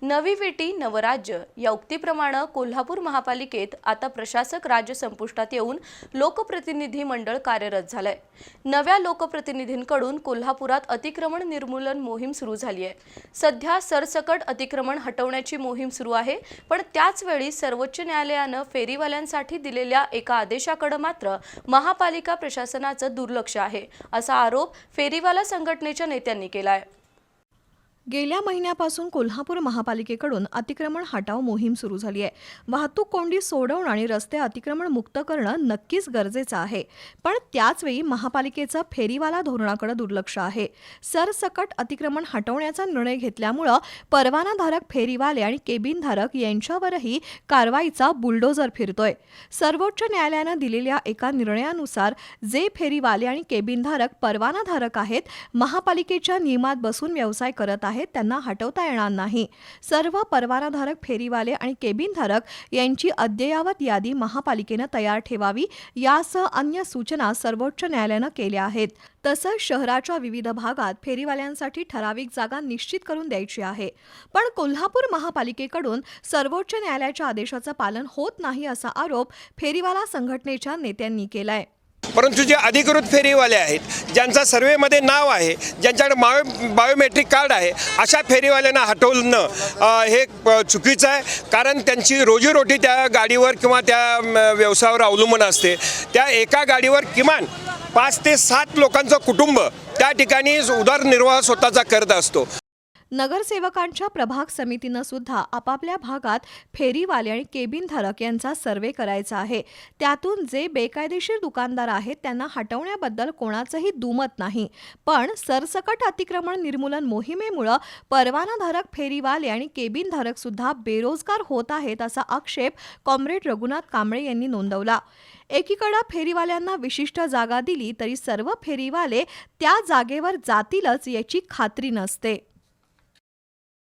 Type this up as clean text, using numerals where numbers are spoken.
नवी विटी नवराज्य या उक्तीप्रमाणे कोल्हापूर महापालिकेत आता प्रशासक राज्य संपुष्टात येऊन लोकप्रतिनिधी मंडळ कार्यरत झालंय। नव्या लोकप्रतिनिधींकडून कोल्हापुरात अतिक्रमण निर्मूलन मोहीम सुरू झाली आहे। सध्या सरसकट अतिक्रमण हटवण्याची मोहीम सुरू आहे, पण त्याच वेळी सर्वोच्च न्यायालयाने फेरीवाल्यांसाठी दिलेल्या एका आदेशाकडे मात्र महापालिका प्रशासनाचं दुर्लक्ष आहे, असा आरोप फेरीवाला संघटनेच्या नेत्यांनी केला आहे। गेल्या महिन्यापासून कोल्हापूर महापालिकेकडून अतिक्रमण हटाव मोहीम सुरू झाली आहे। वाहतूक कोंडी सोडवणं आणि रस्ते अतिक्रमण मुक्त करणं नक्कीच गरजेचं आहे, पण त्याचवेळी महापालिकेचं फेरीवाला धोरणाकडे दुर्लक्ष आहे। सरसकट अतिक्रमण हटवण्याचा निर्णय घेतल्यामुळे परवानाधारक फेरीवाले आणि केबिनधारक यांच्यावरही कारवाईचा बुलडोजर फिरतोय। सर्वोच्च न्यायालयाने दिलेल्या एका निर्णयानुसार जे फेरीवाले आणि केबिनधारक परवानाधारक आहेत, महापालिकेच्या नियमात बसून व्यवसाय करत आहेत, त्यांना हटवता येणार नाही। सर्व परवानाधारक फेरीवाले आणि केबिनधारक यांची अद्ययावत यादी महापालिकेने तयार ठेवावी, यासह अन्य सूचना सर्वोच्च न्यायालयाने केल्या आहेत। तसंच शहराच्या विविध भागात फेरीवाल्यांसाठी ठराविक जागा निश्चित करून द्यायची आहे, पण कोल्हापूर महापालिकेकडून सर्वोच्च न्यायालयाच्या आदेशाचं पालन होत नाही, असा आरोप फेरीवाला संघटनेच्या नेत्यांनी केलाय। परंतु जे अधिकृत फेरीवाले आहेत, ज्यांचा सर्वेमध्ये नाव आहे, ज्यांच्याकडे बायोमेट्रिक कार्ड आहे, अशा फेरीवाल्यांना हटवणं हे चुकीचं आहे। कारण त्यांची रोजीरोटी त्या गाडीवर किंवा त्या व्यवसायावर अवलंबून असते। त्या एका गाडीवर किमान 5 ते 7 लोकांचं कुटुंब त्या ठिकाणी उदरनिर्वाह स्वतःचा करत असतो। नगरसेवकांच्या प्रभाग समितीनं सुद्धा आपापल्या भागात फेरीवाले आणि केबिनधारक यांचा सर्वे करायचा आहे। त्यातून जे बेकायदेशीर दुकानदार आहेत त्यांना हटवण्याबद्दल कोणाचंही दुमत नाही, पण सरसकट अतिक्रमण निर्मूलन मोहिमेमुळे परवानाधारक फेरीवाले आणि केबिनधारक सुद्धा बेरोजगार होत आहेत, असा आक्षेप कॉम्रेड रघुनाथ कांबळे यांनी नोंदवला। एकीकडे फेरीवाल्यांना विशिष्ट जागा दिली तरी सर्व फेरीवाले त्या जागेवर जातीलच याची खात्री नसते।